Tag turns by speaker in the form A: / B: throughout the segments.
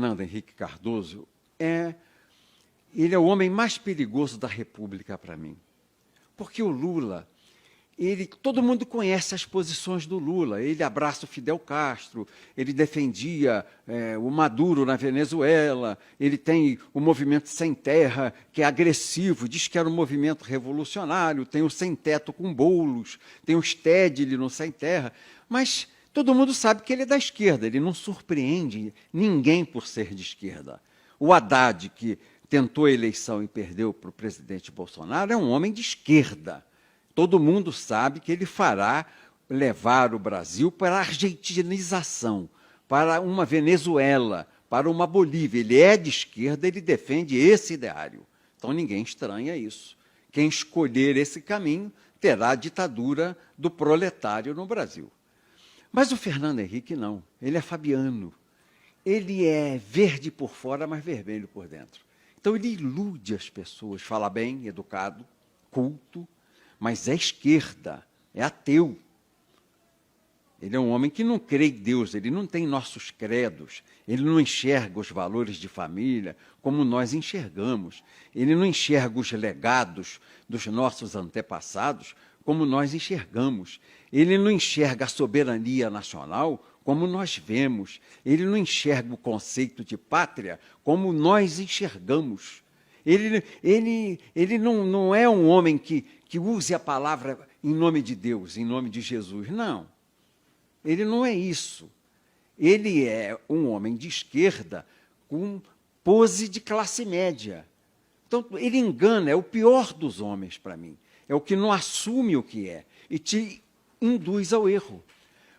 A: Fernando Henrique Cardoso ele é o homem mais perigoso da República para mim. Porque o Lula, todo mundo conhece as posições do Lula. Ele abraça o Fidel Castro, ele defendia o Maduro na Venezuela, ele tem o movimento Sem Terra, que é agressivo, diz que era um movimento revolucionário, tem o Sem Teto com Boulos, tem o Stedley no Sem Terra, mas todo mundo sabe que ele é da esquerda, ele não surpreende ninguém por ser de esquerda. O Haddad, que tentou a eleição e perdeu para o presidente Bolsonaro, é um homem de esquerda. Todo mundo sabe que ele fará levar o Brasil para a argentinização, para uma Venezuela, para uma Bolívia. Ele é de esquerda, ele defende esse ideário. Então ninguém estranha isso. Quem escolher esse caminho terá a ditadura do proletário no Brasil. Mas o Fernando Henrique não, ele é fabiano. Ele é verde por fora, mas vermelho por dentro. Então ele ilude as pessoas, fala bem, educado, culto, mas é esquerda, é ateu. Ele é um homem que não crê em Deus, ele não tem nossos credos, ele não enxerga os valores de família como nós enxergamos, ele não enxerga os legados dos nossos antepassados como nós enxergamos, ele não enxerga a soberania nacional como nós vemos, ele não enxerga o conceito de pátria como nós enxergamos. Ele não é um homem que use a palavra em nome de Deus, em nome de Jesus. Não, ele não é isso. Ele é um homem de esquerda com pose de classe média. Então, ele engana, é o pior dos homens para mim. É o que não assume o que é e te induz ao erro.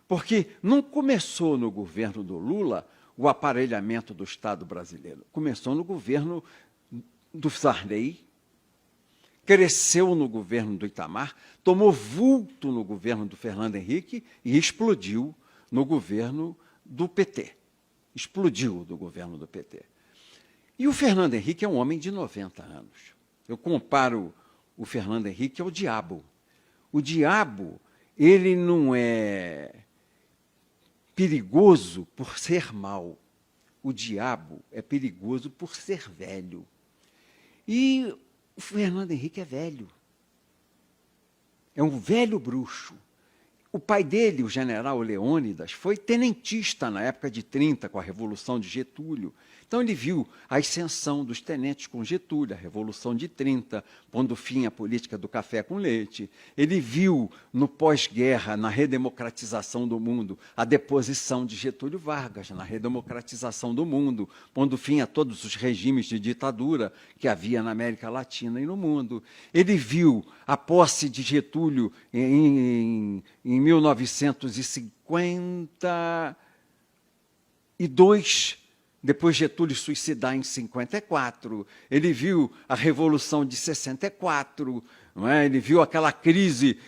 A: Porque não começou no governo do Lula o aparelhamento do Estado brasileiro. Começou no governo do Sarney, cresceu no governo do Itamar, tomou vulto no governo do Fernando Henrique e explodiu no governo do PT. Explodiu do governo do PT. E o Fernando Henrique é um homem de 90 anos. Eu comparo o Fernando Henrique ao diabo. O diabo, ele não é perigoso por ser mau. O diabo é perigoso por ser velho. E o Fernando Henrique é velho. É um velho bruxo. O pai dele, o general Leônidas, foi tenentista na época de 30, com a Revolução de Getúlio. Então, ele viu a ascensão dos tenentes com Getúlio, a Revolução de 30, pondo fim à política do café com leite. Ele viu, no pós-guerra, na redemocratização do mundo, a deposição de Getúlio Vargas, na redemocratização do mundo, pondo fim a todos os regimes de ditadura que havia na América Latina e no mundo. Ele viu a posse de Getúlio em 1952, depois Getúlio suicidar em 54, ele viu a Revolução de 64, não é? Ele viu aquela crise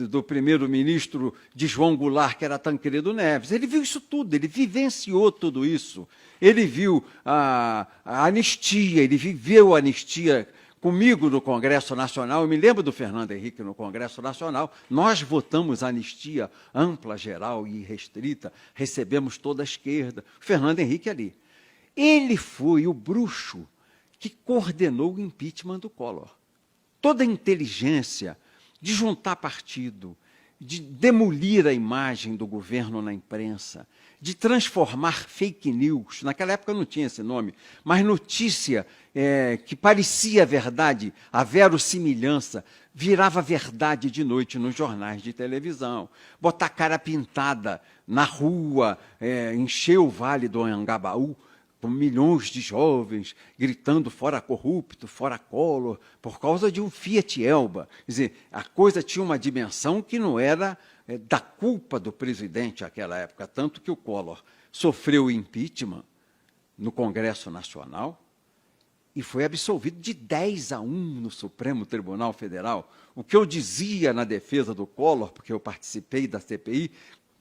A: do primeiro-ministro de João Goulart, que era Tancredo Neves, ele viu isso tudo, ele vivenciou tudo isso, ele viu a anistia, ele viveu a anistia comigo no Congresso Nacional. Eu me lembro do Fernando Henrique no Congresso Nacional, nós votamos anistia ampla, geral e restrita, recebemos toda a esquerda, o Fernando Henrique ali. Ele foi o bruxo que coordenou o impeachment do Collor. Toda a inteligência de juntar partido, de demolir a imagem do governo na imprensa, de transformar fake news, naquela época não tinha esse nome, mas notícia que parecia verdade, a verossimilhança, virava verdade de noite nos jornais de televisão. Botar cara pintada na rua, encher o Vale do Anhangabaú, com milhões de jovens gritando fora corrupto, fora Collor, por causa de um Fiat Elba. Quer dizer, a coisa tinha uma dimensão que não era da culpa do presidente naquela época, tanto que o Collor sofreu impeachment no Congresso Nacional e foi absolvido de 10-1 no Supremo Tribunal Federal. O que eu dizia na defesa do Collor, porque eu participei da CPI,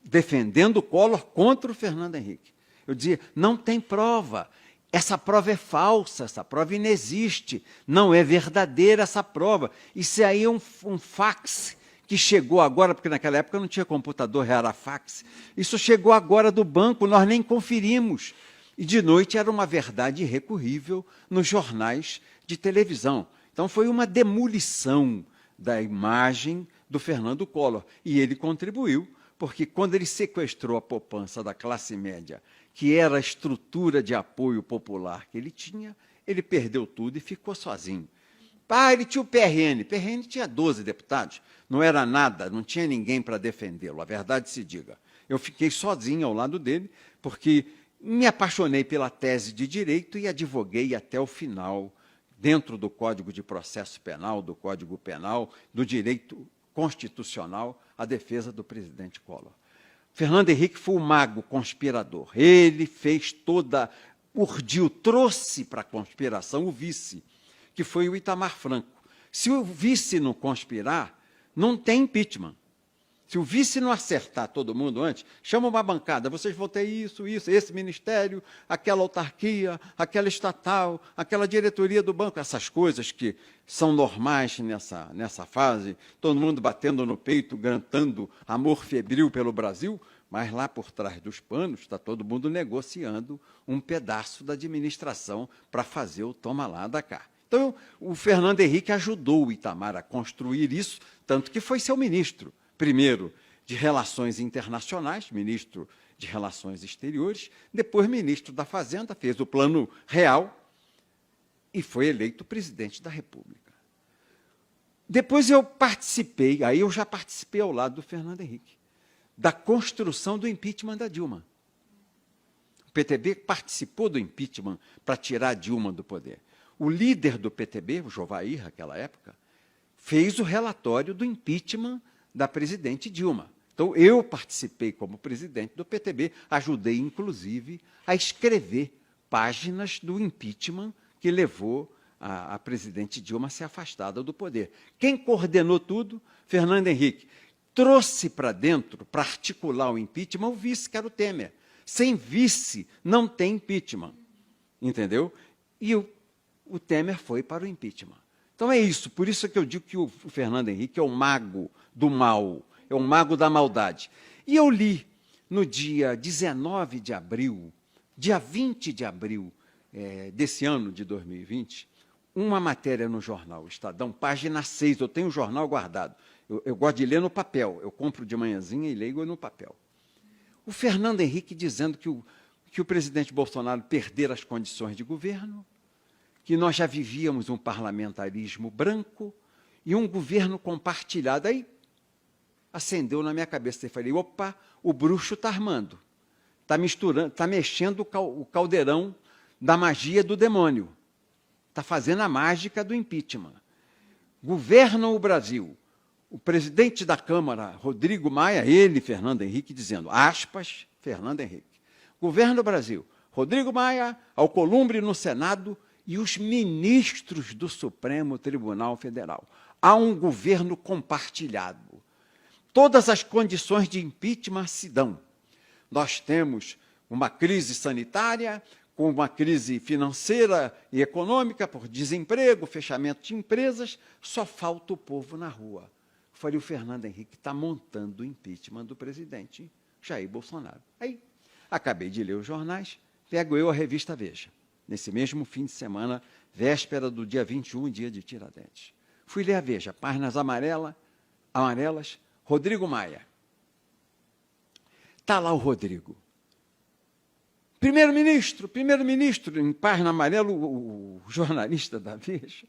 A: defendendo o Collor contra o Fernando Henrique. Eu dizia, não tem prova, essa prova é falsa, essa prova inexiste, não é verdadeira essa prova. Isso aí é um fax que chegou agora, porque naquela época não tinha computador, era fax. Isso chegou agora do banco, nós nem conferimos. E de noite era uma verdade irrecorrível nos jornais de televisão. Então foi uma demolição da imagem do Fernando Collor. E ele contribuiu, porque quando ele sequestrou a poupança da classe média, que era a estrutura de apoio popular que ele tinha, ele perdeu tudo e ficou sozinho. Ele tinha o PRN. PRN tinha 12 deputados. Não era nada, não tinha ninguém para defendê-lo, a verdade se diga. Eu fiquei sozinho ao lado dele, porque me apaixonei pela tese de direito e advoguei até o final, dentro do Código de Processo Penal, do Código Penal, do direito constitucional, a defesa do presidente Collor. Fernando Henrique foi o mago conspirador. Ele fez urdiu, trouxe para a conspiração o vice, que foi o Itamar Franco. Se o vice não conspirar, não tem impeachment. Se o vice não acertar todo mundo antes, chama uma bancada, vocês vão ter isso, esse ministério, aquela autarquia, aquela estatal, aquela diretoria do banco, essas coisas que são normais nessa fase, todo mundo batendo no peito, cantando amor febril pelo Brasil, mas lá por trás dos panos está todo mundo negociando um pedaço da administração para fazer o toma lá da cá. Então, o Fernando Henrique ajudou o Itamar a construir isso, tanto que foi seu ministro. Primeiro, de Relações Internacionais, ministro de Relações Exteriores, depois ministro da Fazenda, fez o Plano Real e foi eleito presidente da República. Depois eu participei, aí eu já participei ao lado do Fernando Henrique, da construção do impeachment da Dilma. O PTB participou do impeachment para tirar a Dilma do poder. O líder do PTB, o Jovair, naquela época, fez o relatório do impeachment da presidente Dilma. Então, eu participei como presidente do PTB, ajudei, inclusive, a escrever páginas do impeachment que levou a presidente Dilma a ser afastada do poder. Quem coordenou tudo? Fernando Henrique. Trouxe para dentro, para articular o impeachment, o vice, que era o Temer. Sem vice, não tem impeachment. Entendeu? E o Temer foi para o impeachment. Então é isso, por isso que eu digo que o Fernando Henrique é o mago do mal, é o mago da maldade. E eu li, no dia 19 de abril, dia 20 de abril desse ano de 2020, uma matéria no jornal Estadão, página 6, eu tenho o jornal guardado, eu gosto de ler no papel, eu compro de manhãzinha e leio no papel. O Fernando Henrique dizendo que o presidente Bolsonaro perdera as condições de governo, que nós já vivíamos um parlamentarismo branco e um governo compartilhado. Aí acendeu na minha cabeça e falei, opa, o bruxo está armando, está misturando, está mexendo o caldeirão da magia do demônio, está fazendo a mágica do impeachment. Governam o Brasil. O presidente da Câmara, Rodrigo Maia, ele, Fernando Henrique, dizendo, aspas, Fernando Henrique, governa o Brasil. Rodrigo Maia, Alcolumbre no Senado, e os ministros do Supremo Tribunal Federal. Há um governo compartilhado. Todas as condições de impeachment se dão. Nós temos uma crise sanitária, com uma crise financeira e econômica, por desemprego, fechamento de empresas, só falta o povo na rua. Falei, o Fernando Henrique está montando o impeachment do presidente Jair Bolsonaro. Aí, acabei de ler os jornais, pego eu a revista Veja. Nesse mesmo fim de semana, véspera do dia 21, dia de Tiradentes. Fui ler a Veja, páginas amarelas, Rodrigo Maia. Está lá o Rodrigo. Primeiro-ministro, em página amarela, o jornalista da Veja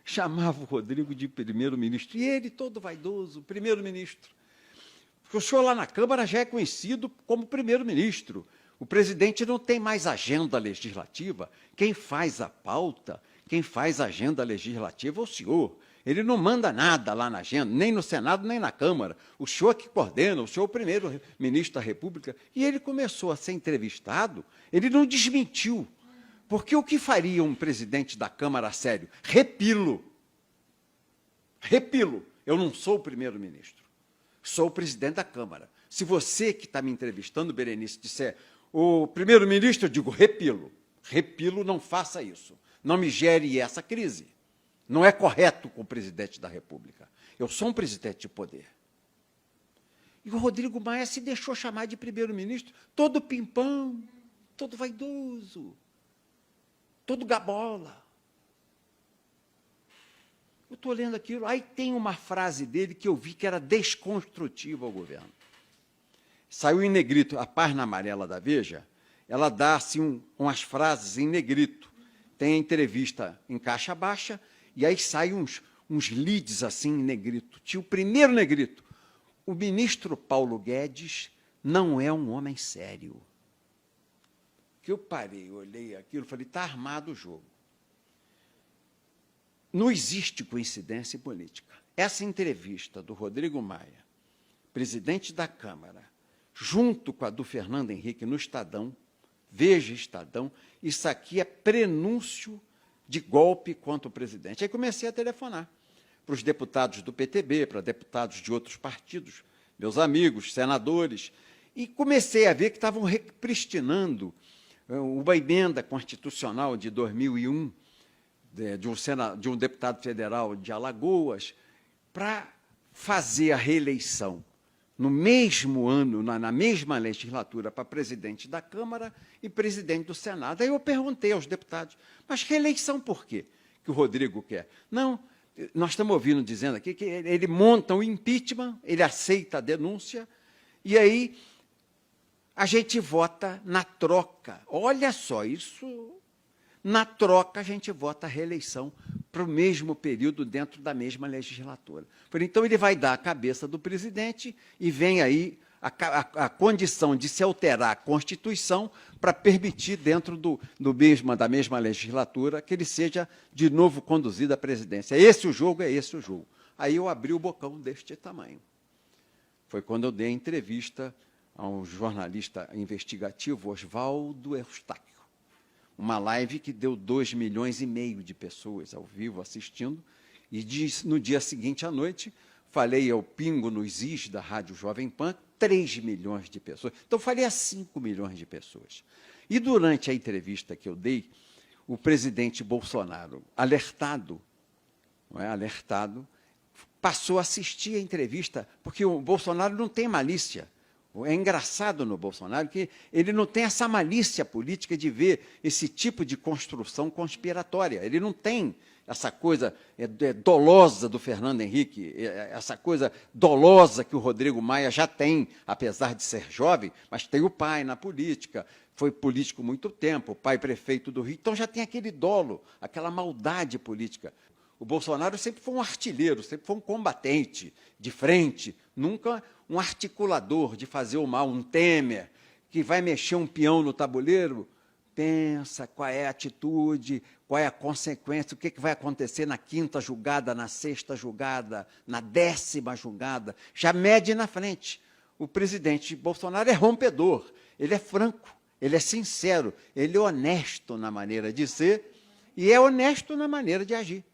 A: chamava o Rodrigo de primeiro-ministro. E ele, todo vaidoso, primeiro-ministro. Porque o senhor lá na Câmara já é conhecido como primeiro-ministro. O presidente não tem mais agenda legislativa. Quem faz a pauta, quem faz a agenda legislativa é o senhor. Ele não manda nada lá na agenda, nem no Senado, nem na Câmara. O senhor que coordena, o senhor é o primeiro-ministro da República. E ele começou a ser entrevistado, ele não desmentiu. Porque o que faria um presidente da Câmara a sério? Repilo. Eu não sou o primeiro-ministro. Sou o presidente da Câmara. Se você que está me entrevistando, Berenice, disser o primeiro-ministro, eu digo, repilo. Repilo, não faça isso. Não me gere essa crise. Não é correto com o presidente da República. Eu sou um presidente de poder. E o Rodrigo Maia se deixou chamar de primeiro-ministro, todo pimpão, todo vaidoso, todo gabola. Eu estou lendo aquilo, aí tem uma frase dele que eu vi que era desconstrutiva ao governo. Saiu em negrito, a página amarela da Veja, ela dá assim, umas frases em negrito. Tem a entrevista em caixa baixa, e aí saem uns leads assim em negrito. Tinha o primeiro negrito. O ministro Paulo Guedes não é um homem sério. Que eu parei, olhei aquilo, falei, está armado o jogo. Não existe coincidência política. Essa entrevista do Rodrigo Maia, presidente da Câmara, junto com a do Fernando Henrique no Estadão, Veja Estadão, isso aqui é prenúncio de golpe contra o presidente. Aí comecei a telefonar para os deputados do PTB, para deputados de outros partidos, meus amigos, senadores, e comecei a ver que estavam repristinando uma emenda constitucional de 2001, de um deputado federal de Alagoas, para fazer a reeleição no mesmo ano, na mesma legislatura, para presidente da Câmara e presidente do Senado. Aí eu perguntei aos deputados, mas reeleição por quê que o Rodrigo quer? Não, nós estamos ouvindo dizendo aqui que ele monta o impeachment, ele aceita a denúncia, e aí a gente vota na troca. Olha só, isso... Na troca, a gente vota a reeleição para o mesmo período dentro da mesma legislatura. Então, ele vai dar a cabeça do presidente e vem aí a condição de se alterar a Constituição para permitir, dentro da mesma legislatura, que ele seja de novo conduzido à presidência. É esse o jogo. Aí eu abri o bocão deste tamanho. Foi quando eu dei a entrevista a um jornalista investigativo, Oswaldo Eustáquio. Uma live que deu 2,5 milhões de pessoas ao vivo assistindo, e no dia seguinte à noite, falei ao Pingo nos Is da Rádio Jovem Pan, 3 milhões de pessoas. Então, falei a 5 milhões de pessoas. E, durante a entrevista que eu dei, o presidente Bolsonaro, alertado, passou a assistir a entrevista, porque o Bolsonaro não tem malícia. É engraçado no Bolsonaro que ele não tem essa malícia política de ver esse tipo de construção conspiratória. Ele não tem essa coisa dolosa do Fernando Henrique, essa coisa dolosa que o Rodrigo Maia já tem, apesar de ser jovem, mas tem o pai na política, foi político muito tempo, o pai prefeito do Rio, então já tem aquele dolo, aquela maldade política. O Bolsonaro sempre foi um artilheiro, sempre foi um combatente de frente, nunca um articulador de fazer o mal, um Temer, que vai mexer um peão no tabuleiro, pensa qual é a atitude, qual é a consequência, o que vai acontecer na 5ª julgada, na 6ª julgada, na 10ª julgada, já mede na frente. O presidente Bolsonaro é rompedor, ele é franco, ele é sincero, ele é honesto na maneira de ser e é honesto na maneira de agir.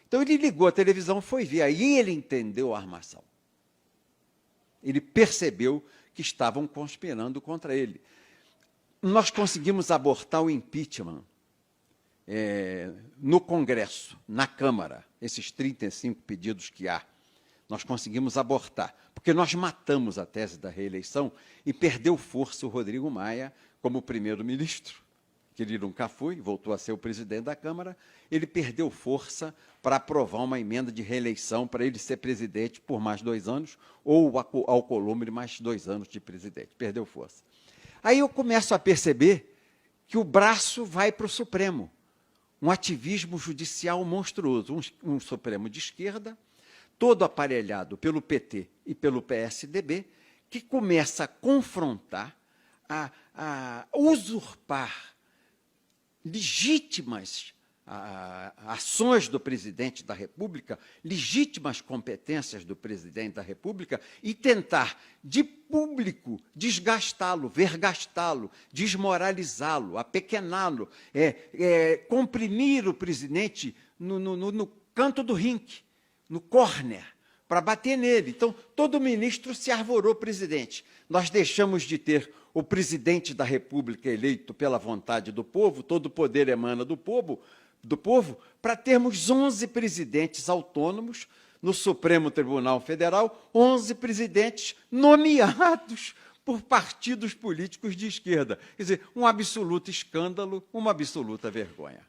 A: Então, ele ligou a televisão, foi ver, aí ele entendeu a armação. Ele percebeu que estavam conspirando contra ele. Nós conseguimos abortar o impeachment no Congresso, na Câmara, esses 35 pedidos que há. Nós conseguimos abortar, porque nós matamos a tese da reeleição e perdeu força o Rodrigo Maia como primeiro-ministro, que ele nunca foi, voltou a ser o presidente da Câmara, ele perdeu força para aprovar uma emenda de reeleição para ele ser presidente por mais 2 anos, ou o Alcolumbre mais 2 anos de presidente. Perdeu força. Aí eu começo a perceber que o braço vai para o Supremo. Um ativismo judicial monstruoso. Um Supremo de esquerda, todo aparelhado pelo PT e pelo PSDB, que começa a confrontar, a usurpar legítimas ações do presidente da República, legítimas competências do presidente da República e tentar, de público, desgastá-lo, vergastá-lo, desmoralizá-lo, apequená-lo, comprimir o presidente no canto do rinque, no córner, para bater nele. Então, todo ministro se arvorou presidente. Nós deixamos de ter o presidente da República eleito pela vontade do povo, todo o poder emana do povo, para termos 11 presidentes autônomos no Supremo Tribunal Federal, 11 presidentes nomeados por partidos políticos de esquerda. Quer dizer, um absoluto escândalo, uma absoluta vergonha.